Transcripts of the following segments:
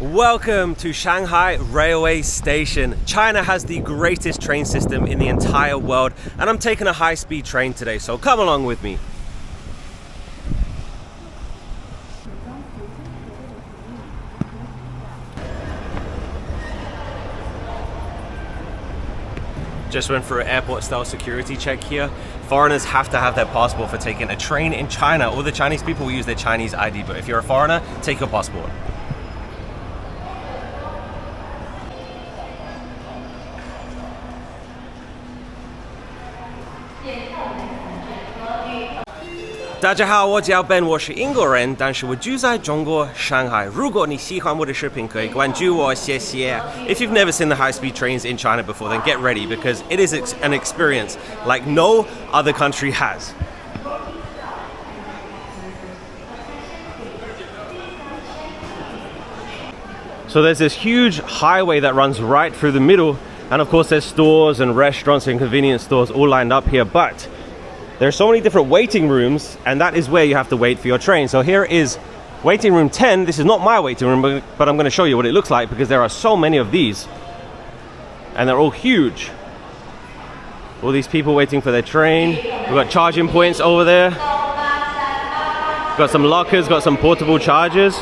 Welcome to Shanghai Railway Station. China has the greatest train system in the entire world, and I'm taking a high-speed train today, so come along with me. Just went through an airport-style security check here. Foreigners have to have their passport for taking a train in China. All the Chinese people will use their Chinese ID, but if you're a foreigner, take your passport.大家好，我叫 Ben， 我是英国人，但是我住在中国上海。如果你喜欢我的视频，可以关注我，谢谢。If you've never seen the high-speed trains in China before, then get ready because it is an experience like no other country has. So there's this huge highway that runs right through the middle, and of course there's stores and restaurants and convenience stores all lined up here, but there are so many different waiting rooms, and that is where you have to wait for your train. So here is waiting room 10. This is not my waiting room, but I'm going to show you what it looks like because there are so many of these, and they're all huge. All these people waiting for their train. We've got charging points over there. Got some lockers, got some portable chargers.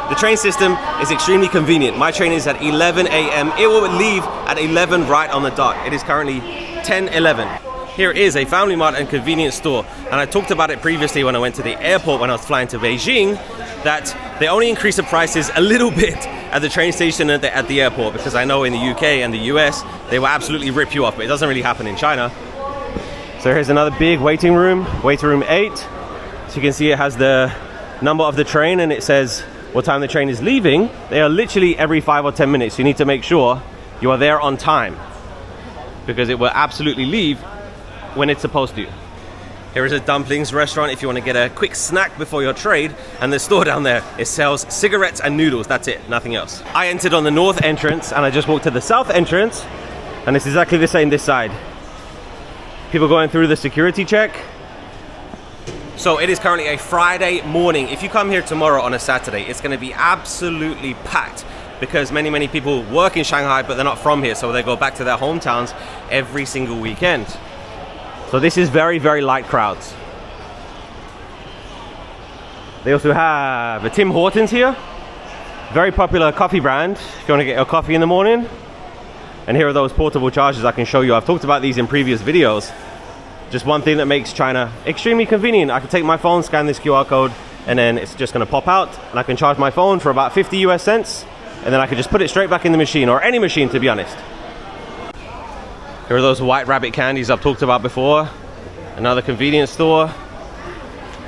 The train system is extremely convenient. My train is at 11 a.m. It will leave at 11 right on the dot. It is currently 10:11. Here is a Family Mart and convenience store, and I talked about it previously when I went to the airport when I was flying to Beijing, that they only increase the prices a little bit at the train station and at the airport, because I know in the UK and the US they will absolutely rip you off, but it doesn't really happen in China. So here's another big waiting room 8. So you can see it has the number of the train and it says what time the train is leaving. They are literally every 5 or 10 minutes. You need to make sure you are there on time because it will absolutely leave when it's supposed to. Here is a dumplings restaurant if you want to get a quick snack before your train, and the store down there, it sells cigarettes and noodles. That's it, nothing else. I entered on the north entrance and I just walked to the south entrance, and it's exactly the same this side. People going through the security check. So it is currently a Friday morning. If you come here tomorrow on a Saturday, it's going to be absolutely packed because many people work in Shanghai, but they're not from here, so they go back to their hometowns every single weekend. So this is very light crowds. They also have a Tim Hortons here. Very popular coffee brand if you want to get your coffee in the morning. And here are those portable chargers I can show you. I've talked about these in previous videos. Just one thing that makes China extremely convenient. I can take my phone, scan this QR code, and then it's just going to pop out, and I can charge my phone for about 50 US cents, and then I can just put it straight back in the machine, or any machine to be honest. Here are those White Rabbit candies I've talked about before. Another convenience store.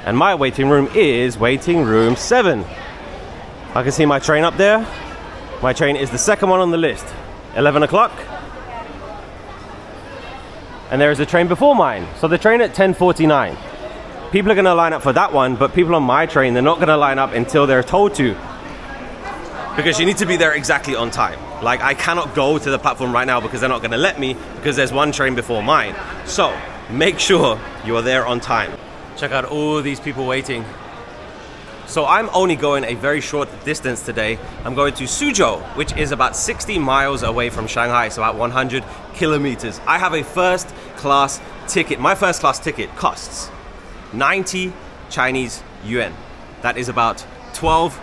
And my waiting room is waiting room 7. I can see my train up there. My train is the second one on the list. 11 o'clock. And there is a train before mine. So the train at 10:49. People are going to line up for that one, but people on my train, they're not going to line up until they're told to. Because you need to be there exactly on time. Like, I cannot go to the platform right now because they're not going to let me because there's one train before mine. So make sure you are there on time. Check out all these people waiting. So I'm only going a very short distance today. I'm going to Suzhou, which is about 60 miles away from Shanghai, so about 100 kilometers. I have a first class ticket. My first class ticket costs 90 Chinese yuan. That is about 12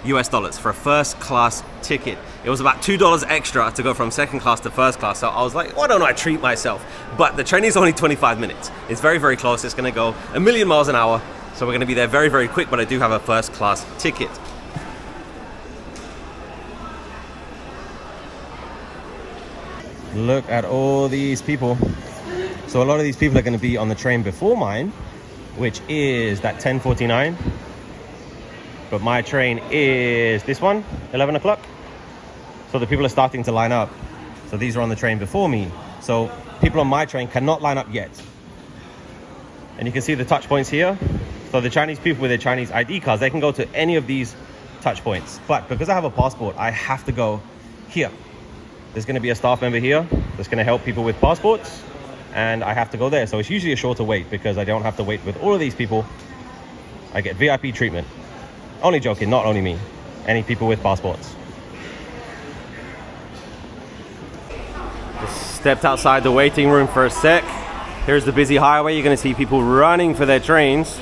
US dollars for a first class ticket. It was about $2 extra to go from second class to first class, so I was like, why don't I treat myself? But the train is only 25 minutes. It's very close. It's going to go a million miles an hour, so we're going to be there very quick, but I do have a first class ticket. Look at all these people. So a lot of these people are going to be on the train before mine, which is that 10:49. But my train is this one, 11 o'clock. So the people are starting to line up. So these are on the train before me. So people on my train cannot line up yet. And you can see the touch points here. So the Chinese people with their Chinese ID cards, they can go to any of these touch points. But because I have a passport, I have to go here. There's going to be a staff member here that's going to help people with passports. And I have to go there. So it's usually a shorter wait because I don't have to wait with all of these people. I get VIP treatment. Only joking, not only me. any people with passports. Just stepped outside the waiting room for a sec. Here's the busy highway. You're going to see people running for their trains.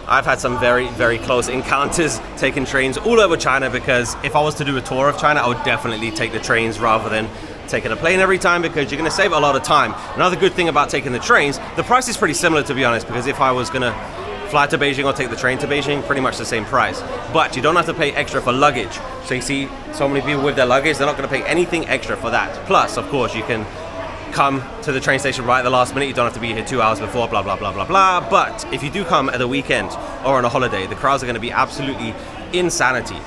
I've had some very, very close encounters taking trains all over China, because if I was to do a tour of China, I would definitely take the trains rather than taking a plane every time, because you're going to save a lot of time. Another good thing about taking the trains, the price is pretty similar, to be honest, because if I was going to fly to Beijing or take the train to Beijing, pretty much the same price. But you don't have to pay extra for luggage. So you see so many people with their luggage, they're not going to pay anything extra for that. Plus, of course, you can come to the train station right at the last minute. You don't have to be here 2 hours before, blah, blah, blah, blah, blah. But if you do come at the weekend or on a holiday, the crowds are going to be absolutely insanity.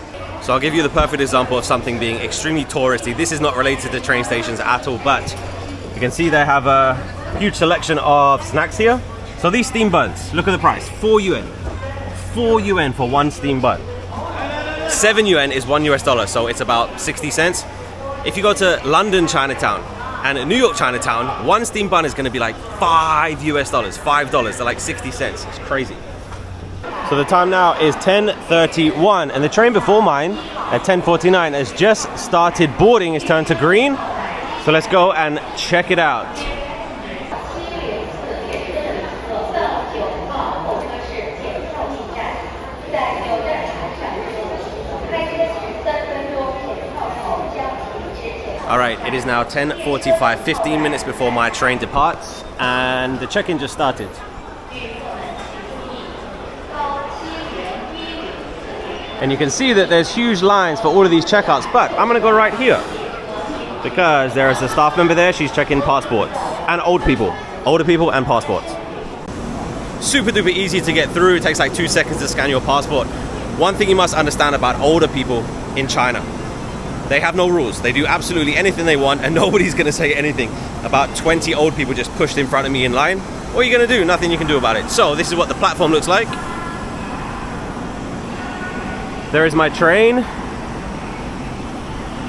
So I'll give you the perfect example of something being extremely touristy. This is not related to train stations at all, but you can see they have a huge selection of snacks here. So these steam buns, look at the price, 4 yuan. 4 yuan for one steam bun. 7 yuan is $1, so it's about 60 cents. If you go to London Chinatown and New York Chinatown, one steam bun is going to be like $5, $5. They're like 60 cents. It's crazy. So the time now is 10:31, and the train before mine at 10:49 has just started boarding. It's turned to green. So let's go and check it out. All right, it is now 10:45, 15 minutes before my train departs, and the check-in just started. And you can see that there's huge lines for all of these checkouts, but I'm gonna go right here because there is a staff member there. She's checking passports, and older people and passports. Super duper easy to get through. It takes like 2 seconds to scan your passport. One thing you must understand about older people in China, they have no rules. They do absolutely anything they want, and nobody's gonna say anything. About 20 old people just pushed in front of me in line. What are you gonna do? Nothing you can do about it. So this is what the platform looks like. There is my train.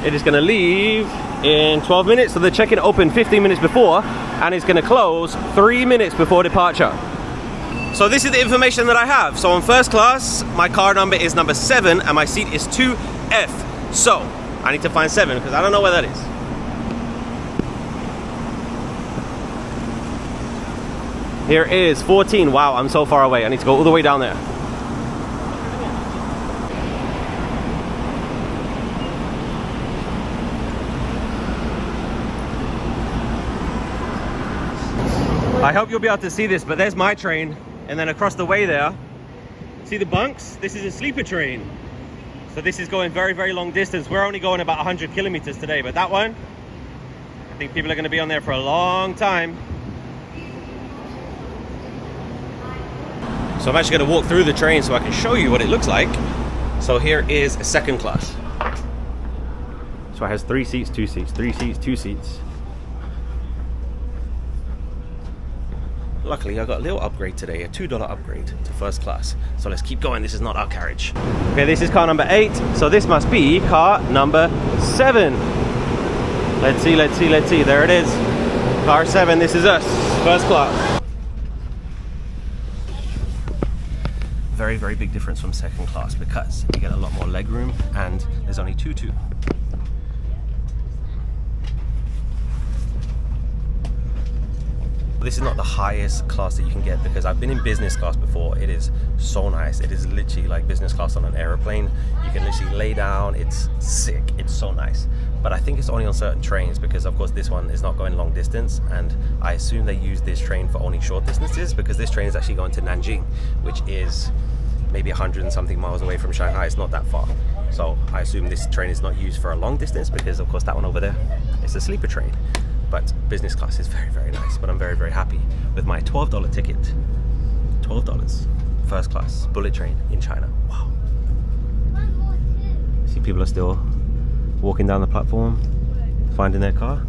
It is going to leave in 12 minutes. So the check-in opened 15 minutes before, and it's going to close 3 minutes before departure. So this is the information that I have. So on first class, my car number is number 7, and my seat is 2F. So I need to find 7 because I don't know where that is. Here is 14. Wow, I'm so far away. I need to go all the way down there. I hope you'll be able to see this, but there's my train, and then across the way there, see the bunks? This is a sleeper train. So this is going very, very long distance. We're only going about 100 kilometers today, but that one, I think people are going to be on there for a long time. So I'm actually going to walk through the train so I can show you what it looks like. So here is a second class. So it has 3 seats, 2 seats, 3 seats, 2 seats. Luckily, I got a little upgrade today, a $2 upgrade to first class. So let's keep going. This is not our carriage. Okay, this is car number 8. So this must be car number 7. Let's see, let's see, let's see. There it is. Car 7, this is us, first class. Very, very big difference from second class because you get a lot more leg room and there's only 2. This is not the highest class that you can get because I've been in business class before. It is so nice. It is literally like business class on an airplane. You can literally lay down. It's sick. It's so nice. But I think it's only on certain trains because of course this one is not going long distance, and I assume they use this train for only short distances because this train is actually going to Nanjing, which is maybe 100 and something miles away from Shanghai. It's not that far. So I assume this train is not used for a long distance because of course that one over there is a sleeper train. But business class is very, very nice. But I'm very, very happy with my $12 ticket. $12, first class, bullet train in China. Wow. See, people are still walking down the platform, finding their car.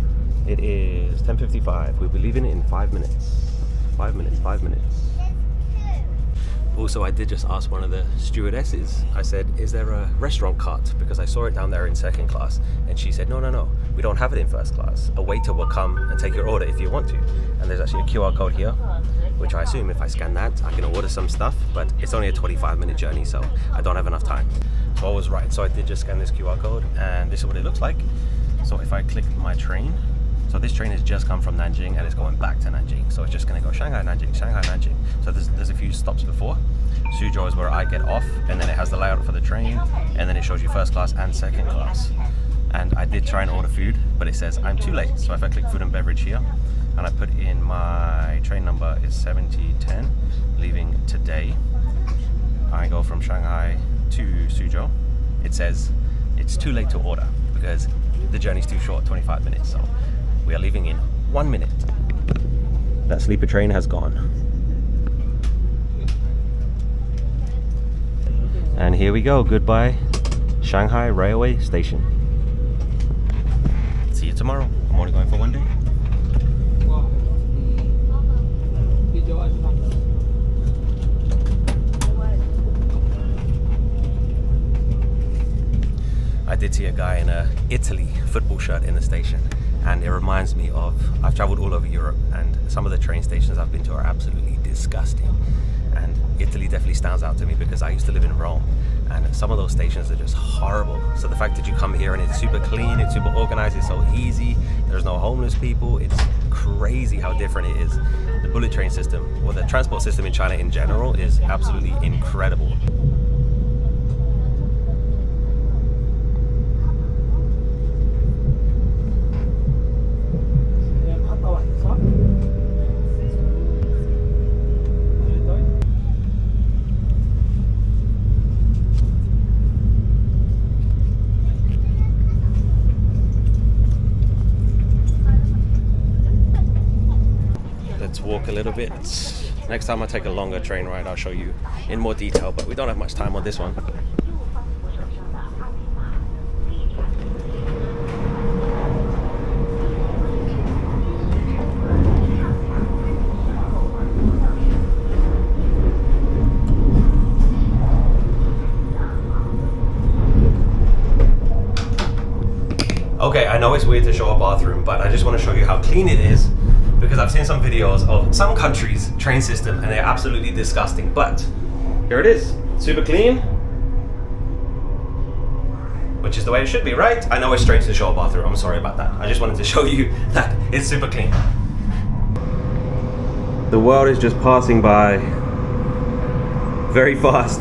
It is 10:55. We'll be leaving in 5 minutes. 5 minutes, 5 minutes. Also, I did just ask one of the stewardesses, I said, is there a restaurant cart? Because I saw it down there in second class. And she said, no, we don't have it in first class. A waiter will come and take your order if you want to. And there's actually a QR code here, which I assume if I scan that, I can order some stuff, but it's only a 25-minute journey, so I don't have enough time. So I was right. So I did just scan this QR code, and this is what it looks like. So if I click my train, so this train has just come from Nanjing and it's going back to Nanjing. So it's just going to go Shanghai, Nanjing, Shanghai, Nanjing. So there's a few stops before. Suzhou is where I get off, and then it has the layout for the train, and then it shows you first class and second class. And I did try and order food, but it says I'm too late. So if I click food and beverage here, and I put in my train number is 7010, leaving today. I go from Shanghai to Suzhou. It says it's too late to order because the journey's too short, 25 minutes. So we are leaving in 1 minute. That sleeper train has gone. And here we go, goodbye Shanghai Railway Station. See you tomorrow. I'm only going for 1 day. I did see a guy in a Italy football shirt in the station, and it reminds me of, I've traveled all over Europe, and some of the train stations I've been to are absolutely disgusting. And Italy definitely stands out to me because I used to live in Rome, and some of those stations are just horrible. So the fact that you come here and it's super clean, it's super organized, it's so easy, there's no homeless people, it's crazy how different it is. The bullet train system, or the transport system in China in general, is absolutely incredible. Walk a little bit. Next time I take a longer train ride, I'll show you in more detail, but we don't have much time on this one. Okay, I know it's weird to show a bathroom, but I just want to show you how clean it is, because I've seen some videos of some countries' train system and they're absolutely disgusting, but here it is, super clean, which is the way it should be, right? I know it's strange to show a bathroom, I'm sorry about that. I just wanted to show you that it's super clean. The world is just passing by very fast.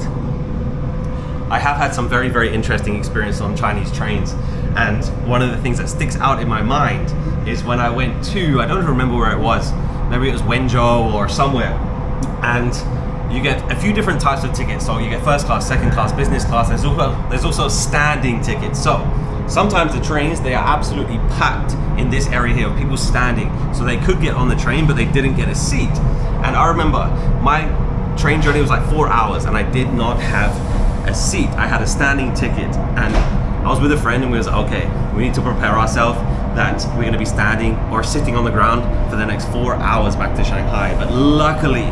I have had some very, very interesting experience on Chinese trains, and one of the things that sticks out in my mind is when I went to, I don't even remember where it was, maybe it was Wenzhou or somewhere, and you get a few different types of tickets. So you get first class, second class, business class, there's also standing tickets. So sometimes the trains, they are absolutely packed in this area here of people standing, so they could get on the train but they didn't get a seat. And I remember my train journey was like 4 hours and I did not have a seat. I had a standing ticket, and I was with a friend and we was like, okay, we need to prepare ourselves that we're going to be standing or sitting on the ground for the next 4 hours back to Shanghai. But luckily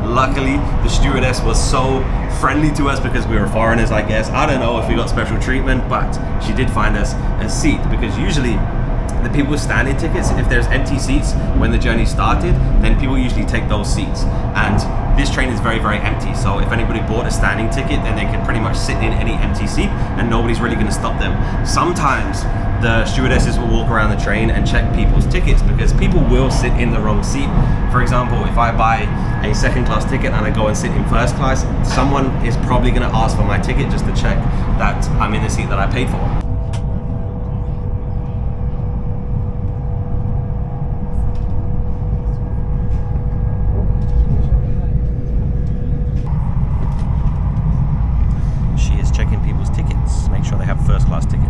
the stewardess was so friendly to us because we were foreigners, I guess. I don't know if we got special treatment, but she did find us a seat, because usually the people with standing tickets, if there's empty seats when the journey started, then people usually take those seats. And this train is very, very empty. So if anybody bought a standing ticket, then they can pretty much sit in any empty seat and nobody's really going to stop them. Sometimes the stewardesses will walk around the train and check people's tickets, because people will sit in the wrong seat. For example, if I buy a second class ticket and I go and sit in first class, someone is probably going to ask for my ticket just to check that I'm in the seat that I paid for. Checking people's tickets, make sure they have first class ticket.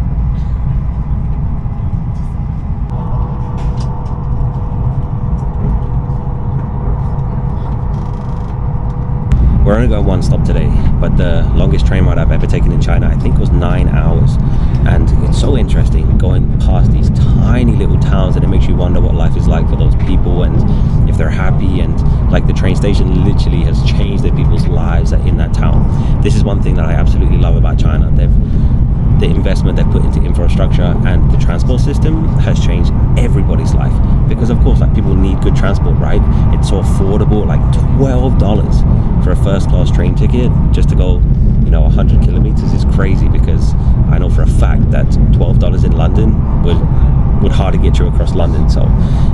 We're only going one stop today, but the longest train ride I've ever taken in China, I think, was 9 hours. And it's so interesting going past these tiny little towns, and it makes you wonder what life is like for those people and if they're happy. And like, the train station literally has changed the people's lives in that town. This is one thing that I absolutely love about China. The investment they've put into infrastructure and the transport system has changed everybody's life, because of course, like, people need good transport, right? It's so affordable, like $12 for a first class train ticket just to go you know, 100 kilometers is crazy, because I know for a fact that $12 in London would hardly get you across London. So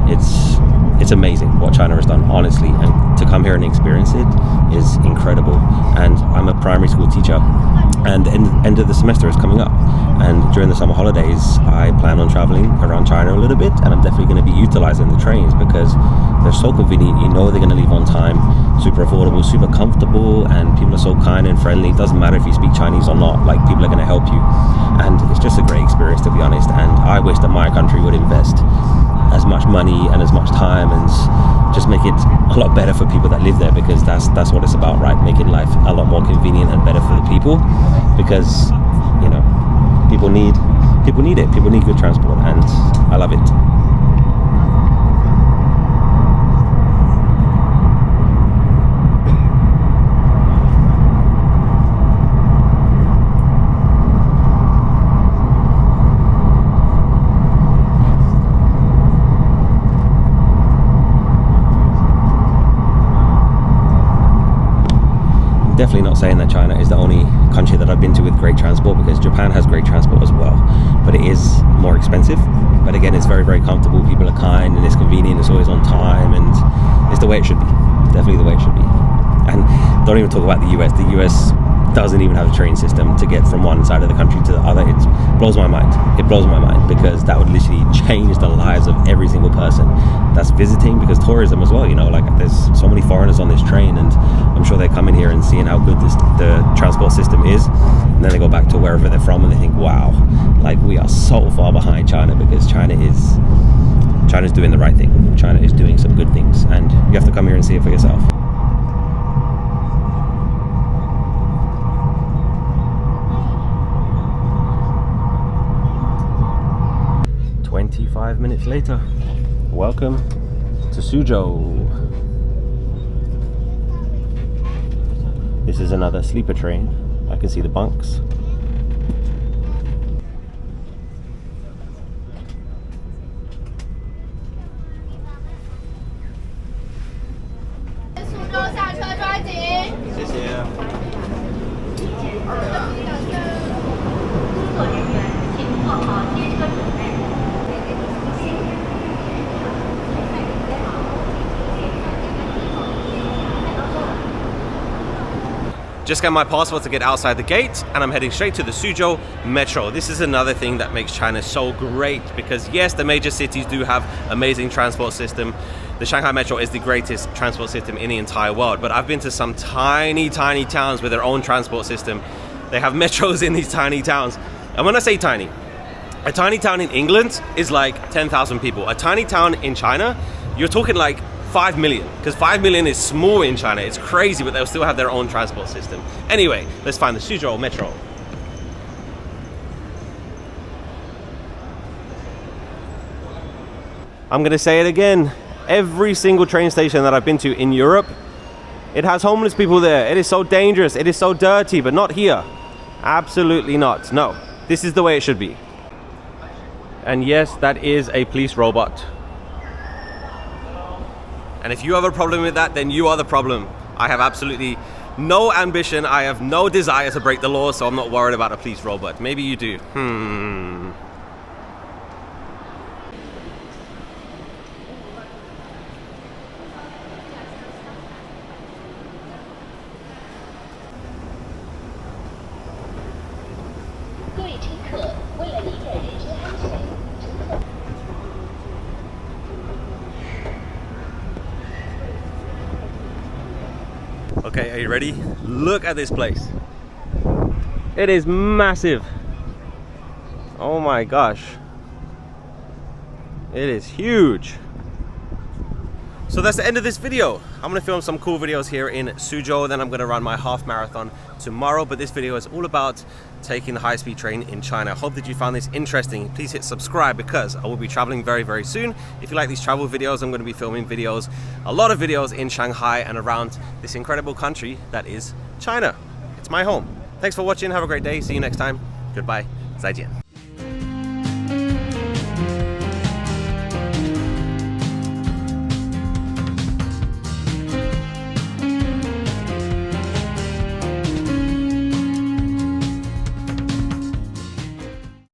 it's amazing what China has done, honestly, and to come here and experience it is incredible. And I'm a primary school teacher, and end of the semester is coming up, and during the summer holidays I plan on traveling around China a little bit, and I'm definitely going to be utilizing the trains because they're so convenient. You know they're going to leave on time, super affordable, super comfortable, and people are so kind and friendly. It doesn't matter if you speak Chinese or not, like, people are going to help you, and it's just a great experience, to be honest. And I wish that my country would invest as much money and as much time and just make it a lot better for people that live there, because that's what it's about, right? Making life a lot more convenient and better for the people, because, you know, people need it. People need good transport, and I love it. Definitely not saying that China is the only country that I've been to with great transport, because Japan has great transport as well, but it is more expensive. But again, it's very, very comfortable. People are kind and it's convenient. It's always on time, and it's the way it should be. Definitely the way it should be. And don't even talk about the US. The US doesn't even have a train system to get from one side of the country to the other. It blows my mind. It blows my mind, because that would literally change the lives of every single person that's visiting, because tourism as well, you know, like, there's so many foreigners on this train, and I'm sure they're coming here and seeing how good the transport system is, and then they go back to wherever they're from and they think, wow, like, we are so far behind China, because China's doing the right thing. China is doing some good things, and you have to come here and see it for yourself. Five minutes later. Welcome to Suzhou. This is another sleeper train. I can see the bunks. Just got my passport to get outside the gate, and I'm heading straight to the Suzhou Metro. This is another thing that makes China so great, because yes, the major cities do have amazing transport system. The Shanghai Metro is the greatest transport system in the entire world, but I've been to some tiny towns with their own transport system. They have metros in these tiny towns. And when I say tiny, a tiny town in England is like 10,000 people. A tiny town in China, you're talking like 5 million, because 5 million is small in China. It's crazy, but they'll still have their own transport system. Anyway, let's find the Suzhou Metro. I'm gonna say it again. Every single train station that I've been to in Europe, it has homeless people there. It is so dangerous. It is so dirty, but not here. Absolutely not. No, this is the way it should be. And yes, that is a police robot. And if you have a problem with that, then you are the problem. I have absolutely no ambition. I have no desire to break the law, so I'm not worried about a police robot. Maybe you do. Okay, are you ready? Look at this place. It is massive. Oh my gosh. It is huge. So that's the end of this video. I'm gonna film some cool videos here in Suzhou, then I'm gonna run my half marathon tomorrow, but this video is all about taking the high-speed train in China. I hope that you found this interesting. Please hit subscribe, because I will be traveling very, very soon. If you like these travel videos, I'm gonna be filming videos, a lot of videos in Shanghai and around this incredible country that is China. It's my home. Thanks for watching, have a great day, see you next time. Goodbye, 再见.